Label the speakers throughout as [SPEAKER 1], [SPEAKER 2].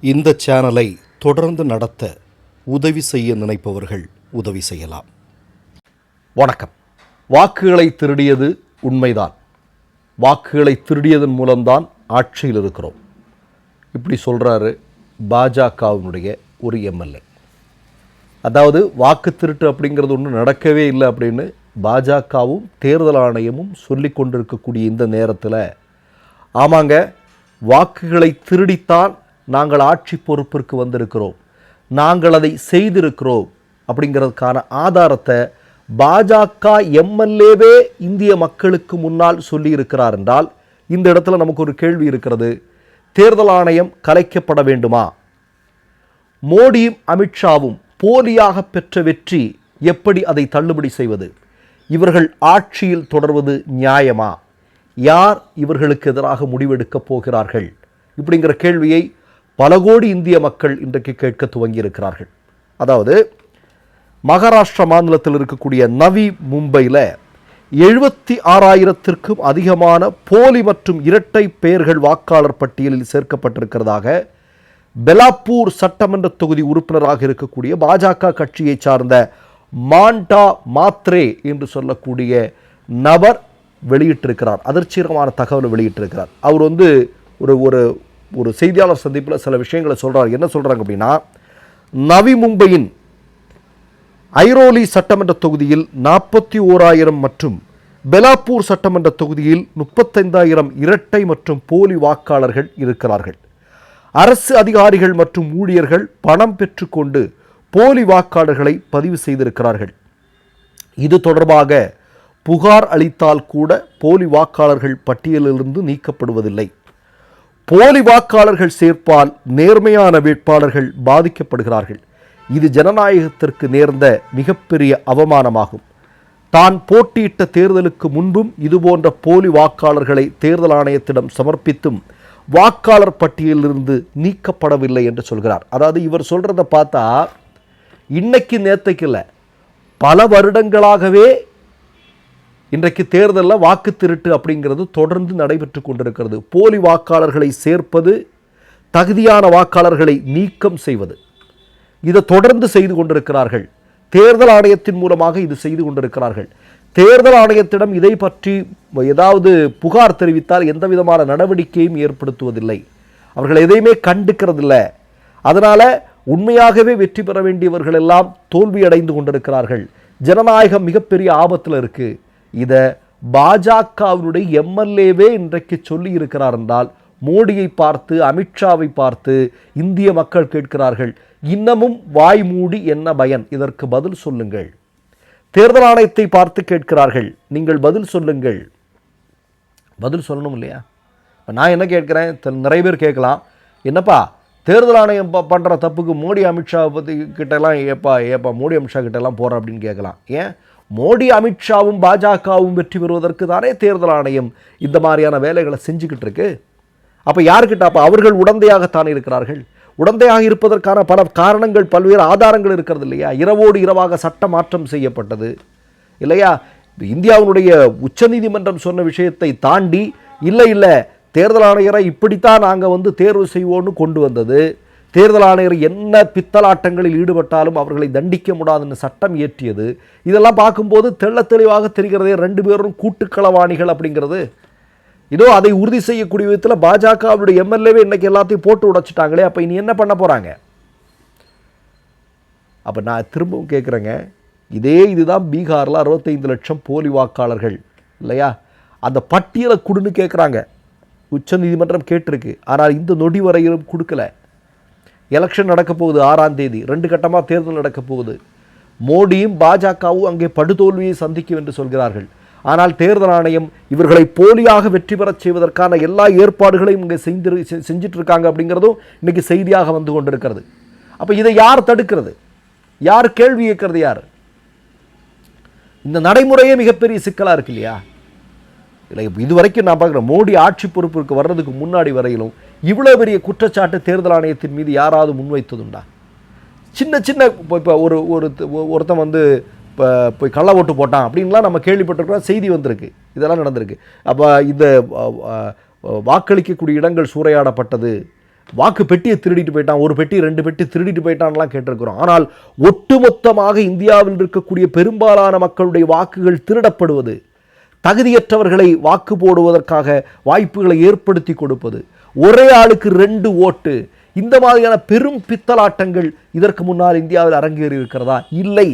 [SPEAKER 1] இந்த சேனலை தொடர்ந்து நடத்த உதவி செய்ய நினைப்பவர்கள் உதவி செய்யலாம். வணக்கம். வாக்குகளை திருடியது உண்மைதான். வாக்குகளை திருடியதன் மூலம்தான் ஆட்சியில் இருக்கிறோம். இப்படி சொல்கிறாரு பாஜகவினுடைய ஒரு எம்எல்ஏ. அதாவது வாக்கு திருட்டு அப்படிங்கிறது ஒன்றும் நடக்கவே இல்லை அப்படின்னு பாஜகவும் தேர்தல் ஆணையமும் சொல்லி கொண்டிருக்கக்கூடிய இந்த நேரத்தில், ஆமாங்க, வாக்குகளை திருடித்தான் நாங்கள் ஆட்சி பொறுப்பிற்கு வந்திருக்கிறோம், நாங்கள் அதை செய்திருக்கிறோம் அப்படிங்கிறதுக்கான ஆதாரத்தை பாஜக எம்எல்ஏவே இந்திய மக்களுக்கு முன்னால் சொல்லியிருக்கிறார் என்றால், இந்த இடத்துல நமக்கு ஒரு கேள்வி இருக்கிறது. தேர்தல் ஆணையம் கலைக்கப்பட வேண்டுமா? மோடியும் அமித்ஷாவும் போலியாக பெற்ற வெற்றி எப்படி அதை தள்ளுபடி செய்வது? இவர்கள் ஆட்சியில் தொடர்வது நியாயமா? யார் இவர்களுக்கு எதிராக முடிவெடுக்கப் போகிறார்கள்? இப்படிங்கிற கேள்வியை பல கோடி இந்திய மக்கள் இன்றைக்கு கேட்க துவங்கியிருக்கிறார்கள். அதாவது மகாராஷ்டிரா மாநிலத்தில் இருக்கக்கூடிய நவி மும்பையில் 76,000க்கும் அதிகமான போலி மற்றும் இரட்டை பெயர்கள் வாக்காளர் பட்டியலில் சேர்க்கப்பட்டிருக்கிறதாக பெலாப்பூர் சட்டமன்ற தொகுதி உறுப்பினராக இருக்கக்கூடிய பாஜக கட்சியை சார்ந்த மாண்டா மாத்ரே என்று சொல்லக்கூடிய நபர் வெளியிட்டிருக்கிறார். அதிர்ச்சிகரமான தகவலை வெளியிட்டிருக்கிறார். அவர் ஒரு ஒரு செய்தியாளர் சந்திப்பில் சில விஷயங்களை சொல்கிறார். என்ன சொல்கிறாங்க அப்படின்னா, நவி மும்பையின் ஐரோலி சட்டமன்ற தொகுதியில் 41,000 மற்றும் பெலாப்பூர் சட்டமன்ற தொகுதியில் 35,000 இரட்டை மற்றும் போலி வாக்காளர்கள் இருக்கிறார்கள். அரசு அதிகாரிகள் மற்றும் ஊழியர்கள் பணம் பெற்றுக்கொண்டு போலி வாக்காளர்களை பதிவு செய்திருக்கிறார்கள். இது தொடர்பாக புகார் அளித்தால் கூட போலி வாக்காளர்கள் பட்டியலிலிருந்து நீக்கப்படுவதில்லை. போலி வாக்காளர்கள் சேர்ப்பால் நேர்மையான வேட்பாளர்கள் பாதிக்கப்படுகிறார்கள். இது ஜனநாயகத்திற்கு நேர்ந்த மிகப்பெரிய அவமானமாகும். தான் போட்டியிட்ட தேர்தலுக்கு முன்பும் இதுபோன்ற போலி வாக்காளர்களை தேர்தல் ஆணையத்திடம் சமர்ப்பித்தும் வாக்காளர் பட்டியலிலிருந்து நீக்கப்படவில்லை என்று சொல்கிறார். அதாவது இவர் சொல்கிறத பார்த்தா இன்னைக்கு நேற்றைக்கு இல்லை, பல வருடங்களாகவே இன்றைக்கு தேர்தலில் வாக்கு திருட்டு அப்படிங்கிறது தொடர்ந்து நடைபெற்று கொண்டிருக்கிறது. போலி வாக்காளர்களை சேர்ப்பது, தகுதியான வாக்காளர்களை நீக்கம் செய்வது, இதை தொடர்ந்து செய்து கொண்டிருக்கிறார்கள். தேர்தல் ஆணையத்தின் மூலமாக இது செய்து கொண்டிருக்கிறார்கள். தேர்தல் ஆணையத்திடம் இதை பற்றி ஏதாவது புகார் தெரிவித்தால் எந்த விதமான நடவடிக்கையும் ஏற்படுத்துவதில்லை. அவர்கள் எதையுமே கண்டுக்கிறதில்லை. அதனால் உண்மையாகவே வெற்றி பெற வேண்டியவர்கள் எல்லாம் தோல்வியடைந்து கொண்டிருக்கிறார்கள். ஜனநாயகம் மிகப்பெரிய ஆபத்தில் இருக்குது. இதை பாஜகவினுடைய எம்எல்ஏவே இன்றைக்கு சொல்லி இருக்கிறார் என்றால், மோடியை பார்த்து அமித்ஷாவை பார்த்து இந்திய மக்கள் கேட்கிறார்கள், இன்னமும் வாய் மூடி என்ன பயன்? இதற்கு பதில் சொல்லுங்கள். தேர்தல் ஆணையத்தை பார்த்து கேட்கிறார்கள், நீங்கள் பதில் சொல்லுங்கள். பதில் சொல்லணும் இல்லையா? நான் என்ன கேட்குறேன், நிறைய பேர் கேட்கலாம், என்னப்பா தேர்தல் ஆணையம் பண்ணுற தப்புக்கு மோடி அமித்ஷாவை பற்றி கிட்டெல்லாம் ஏப்பா மோடி அமித்ஷா கிட்டெல்லாம் போகிறேன் அப்படின்னு கேட்கலாம். ஏன்? மோடி அமித்ஷாவும் பாஜகவும் வெற்றி பெறுவதற்கு தானே தேர்தல் ஆணையம் இந்த மாதிரியான வேலைகளை செஞ்சுக்கிட்டு இருக்கு. அப்போ யாருக்கிட்ட? அப்போ அவர்கள் உடந்தையாகத்தான் இருக்கிறார்கள். உடந்தையாக இருப்பதற்கான பல காரணங்கள், பல்வேறு ஆதாரங்கள் இருக்கிறது இல்லையா? இரவோடு இரவாக சட்ட மாற்றம் செய்யப்பட்டது இல்லையா? இந்தியாவினுடைய உச்சநீதிமன்றம் சொன்ன விஷயத்தை தாண்டி இல்லை தேர்தல் ஆணையரை இப்படித்தான் நாங்கள் தேர்வு செய்வோன்னு கொண்டு வந்தது. தேர்தல் ஆணையர் என்ன பித்தலாட்டங்களில் ஈடுபட்டாலும் அவர்களை தண்டிக்க முடியாதுன்னு சட்டம் இயற்றியது. இதெல்லாம் பார்க்கும்போது தெள்ள தெளிவாக தெரிகிறதே, 2 பேரும் கூட்டுக்களவாணிகள் அப்படிங்கிறது. இதோ அதை உறுதி செய்யக்கூடிய விதத்தில் பாஜகவுடைய எம்எல்ஏவே இன்னைக்கு எல்லாத்தையும் போட்டு உடைச்சிட்டாங்களே. அப்போ இனி என்ன பண்ண போகிறாங்க? அப்போ நான் திரும்பவும் கேட்குறேங்க, இதுதான் பீகாரில் 65 லட்சம் போலி வாக்காளர்கள் இல்லையா? அந்த பட்டியலை கொடுன்னு கேட்குறாங்க. உச்ச நீதிமன்றம் கேட்டிருக்கு. ஆனால் இந்த நொடி வரையிலும் கொடுக்கல. எலெக்ஷன் நடக்க போகுது 6ஆம் தேதி, 2 கட்டமாக தேர்தல் நடக்க போகுது. மோடியும் பாஜகவும் அங்கே படுதோல்வியை சந்திக்கும் என்று சொல்கிறார்கள். ஆனால் தேர்தல் ஆணையம் இவர்களை போலியாக வெற்றி பெறச் செய்வதற்கான எல்லா ஏற்பாடுகளையும் இங்கே செஞ்சிட்டு இருக்காங்க அப்படிங்கிறதும் இன்னைக்கு செய்தியாக வந்து கொண்டிருக்கிறது. அப்போ இதை யார் தடுக்கிறது? யார் கேள்வி கேட்கறது? யார்? இந்த நடைமுறையே மிகப்பெரிய சிக்கலாக இருக்கு இல்லையா? இல்லை, இதுவரைக்கும் நான் பார்க்குறேன், மோடி ஆட்சி பொறுப்பிற்கு வர்றதுக்கு முன்னாடி வரையிலும் இவ்வளோ பெரிய குற்றச்சாட்டு தேர்தல் ஆணையத்தின் மீது யாராவது முன்வைத்ததுண்டா? சின்ன இப்போ ஒருத்தன் போய் கள்ள ஓட்டு போட்டான் அப்படின்லாம் நம்ம கேள்விப்பட்டிருக்கிறோம், செய்தி வந்திருக்கு, இதெல்லாம் நடந்திருக்கு. அப்போ இந்த வாக்களிக்கக்கூடிய இடங்கள் சூறையாடப்பட்டது, வாக்கு பெட்டியை திருடிட்டு போயிட்டான், ஒரு பெட்டி 2 பெட்டி திருடிட்டு போயிட்டான்லாம் கேட்டிருக்கிறோம். ஆனால் ஒட்டுமொத்தமாக இந்தியாவில் இருக்கக்கூடிய பெரும்பாலான மக்களுடைய வாக்குகள் திருடப்படுவது, தகுதியற்றவர்களை வாக்கு போடுவதற்காக வாய்ப்புகளை ஏற்படுத்தி கொடுப்பது, ஒரே ஆளுக்கு 2 ஓட்டு, இந்த மாதிரியான பெரும் பித்தலாட்டங்கள் இதற்கு முன்னால் இந்தியாவில் அரங்கேறி இருக்கிறதா? இல்லை.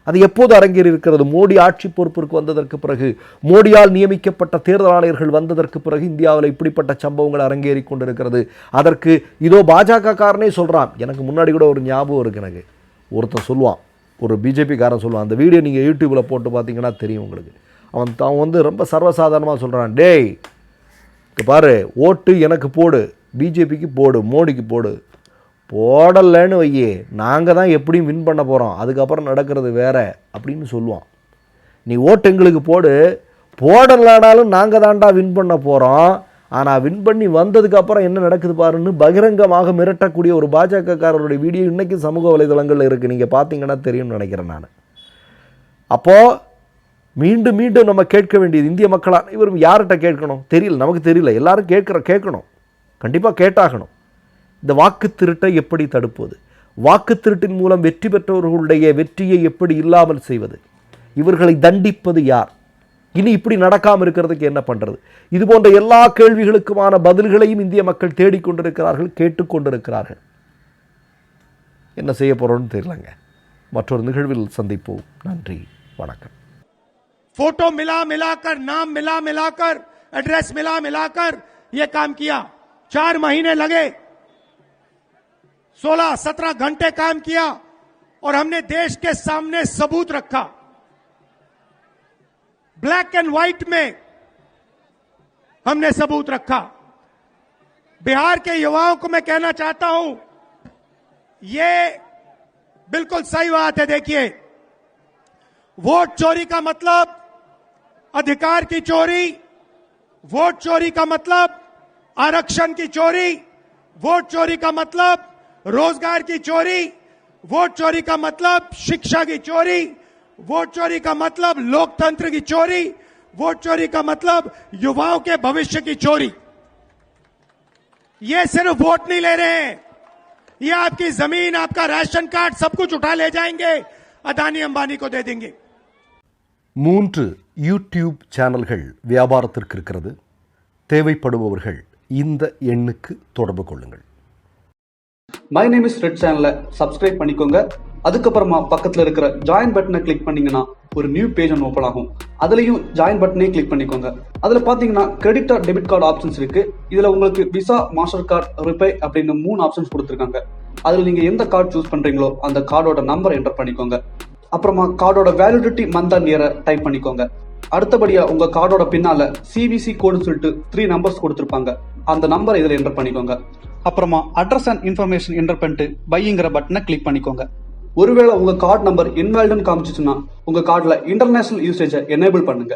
[SPEAKER 1] அது எப்போது அரங்கேறி இருக்கிறது? மோடி ஆட்சி பொறுப்பிற்கு வந்ததற்கு பிறகு, மோடியால் நியமிக்கப்பட்ட தேர்தல் ஆணையர்கள் வந்ததற்கு பிறகு இந்தியாவில் இப்படிப்பட்ட சம்பவங்கள் அரங்கேறி கொண்டிருக்கிறது. அதற்கு இதோ பாஜக காரனே சொல்கிறான். எனக்கு முன்னாடி கூட ஒரு ஞாபகம் இருக்கு. எனக்கு ஒருத்தன் சொல்லுவான், ஒரு பிஜேபி காரன் சொல்லுவான், அந்த வீடியோ நீங்கள் யூடியூப்பில் போட்டு பார்த்தீங்கன்னா தெரியும் உங்களுக்கு. அவன் வந்து ரொம்ப சர்வசாதாரணமாக சொல்கிறான், டேய் பாரு, ஓட்டு எனக்கு போடு, பிஜேபிக்கு போடு, மோடிக்கு போடு, போடலைன்னு வையே நாங்கள் தான் எப்படியும் வின் பண்ண போகிறோம், அதுக்கப்புறம் நடக்கிறது வேற அப்படின்னு சொல்லுவான். நீ ஓட்டு எங்களுக்கு போடு, போடலானாலும் நாங்கள் தான்டா வின் பண்ண போகிறோம், ஆனால் வின் பண்ணி வந்ததுக்கப்புறம் என்ன நடக்குது பாருன்னு பகிரங்கமாக மிரட்டக்கூடிய ஒரு பாஜகக்காரருடைய வீடியோ இன்றைக்கி சமூக வலைதளங்களில் இருக்குது. நீங்கள் பார்த்தீங்கன்னா தெரியும்னு நினைக்கிறேன் நான். அப்போது மீண்டும் மீண்டும் நம்ம கேட்க வேண்டியது, இந்திய மக்கள் அனைவரும் யார்கிட்ட கேட்கணும்? தெரியல, நமக்கு தெரியல, எல்லாரும் கேட்கணும், கண்டிப்பாக கேட்டாகணும். இந்த வாக்கு திருட்டை எப்படி தடுப்பது? வாக்கு திருட்டின் மூலம் வெற்றி பெற்றவர்களுடைய வெற்றியை எப்படி இல்லாமல் செய்வது? இவர்களை தண்டிப்பது யார்? இனி இப்படி நடக்காமல் இருக்கிறதுக்கு என்ன பண்ணுறது? இது போன்ற எல்லா கேள்விகளுக்குமான பதில்களையும் இந்திய மக்கள் தேடிக்கொண்டிருக்கிறார்கள், கேட்டுக்கொண்டிருக்கிறார்கள். என்ன செய்ய போகிறோன்னு தெரியலங்க. மற்றொரு நிகழ்வில் சந்திப்போம். நன்றி, வணக்கம்.
[SPEAKER 2] फोटो मिलाकर, नाम मिलाकर, एड्रेस मिलाकर ये काम किया। 4 महीने लगे, 16-17 घंटे काम किया और हमने देश के सामने सबूत रखा। ब्लैक एंड व्हाइट में हमने सबूत रखा। बिहार के युवाओं को मैं कहना चाहता हूं, ये बिल्कुल सही बात है। देखिए, वोट चोरी का मतलब अधिकार की चोरी, वोट चोरी का मतलब आरक्षण की चोरी, वोट चोरी का मतलब रोजगार की चोरी, वोट चोरी का मतलब शिक्षा की चोरी, वोट चोरी का मतलब लोकतंत्र की चोरी, वोट चोरी का मतलब युवाओं के भविष्य की चोरी। ये सिर्फ वोट नहीं ले रहे हैं, ये आपकी जमीन, आपका राशन कार्ड, सब कुछ उठा ले जाएंगे, अदानी अंबानी को दे देंगे।
[SPEAKER 1] 3 யூடியூப் சேனல்கள் வியாபாரத்திற்கு இருக்கிறது. தேவைப்படுபவர்கள் இந்த எண்ணுக்கு தொடர்பு கொள்ளுங்கள்.
[SPEAKER 3] மை நேம் இஸ் ரெட் சேனலை சப்ஸ்கிரைப் பண்ணிக்கோங்க. அதுக்கப்புறமா பக்கத்தில் இருக்கிற ஜாயின் பட்டனை கிளிக் பண்ணீங்கன்னா ஒரு நியூ பேஜ் ஒன்று ஓப்பன் ஆகும். அதுலேயும் ஜாயின் பட்டனே கிளிக் பண்ணிக்கோங்க. அதில் பார்த்தீங்கன்னா credit R debit card options இருக்கு. இதில் உங்களுக்கு விசா, மாஸ்டர் கார்டு, ரிப்பே அப்படின்னு 3 ஆப்ஷன்ஸ் கொடுத்துருக்காங்க. அதில் நீங்கள் எந்த கார்டு சூஸ் பண்ணுறீங்களோ அந்த கார்டோட நம்பர் என்டர் பண்ணிக்கோங்க. அப்புறமா கார்டோட வேலிடிட்டி மந்த் அண்ட் இயரை டைப் பண்ணிக்கோங்க. அடுத்தபடியா உங்க கார்டோட பின்னால சிவிசி கோடுன்னு சொல்லிட்டு 3 நம்பர்ஸ் கொடுத்துருப்பாங்க. அந்த நம்பரை இதில் என்டர் பண்ணிக்கோங்க. அப்புறமா அட்ரஸ் அண்ட் இன்ஃபர்மேஷன் என்டர் பண்ணிட்டு பைங்கிற பட்டனை கிளிக் பண்ணிக்கோங்க. ஒருவேளை உங்க கார்டு நம்பர் இன்வாலிட்னு காமிச்சிச்சுன்னா உங்க கார்டுல இன்டர்நேஷனல் யூசேஜை எனேபிள் பண்ணுங்க.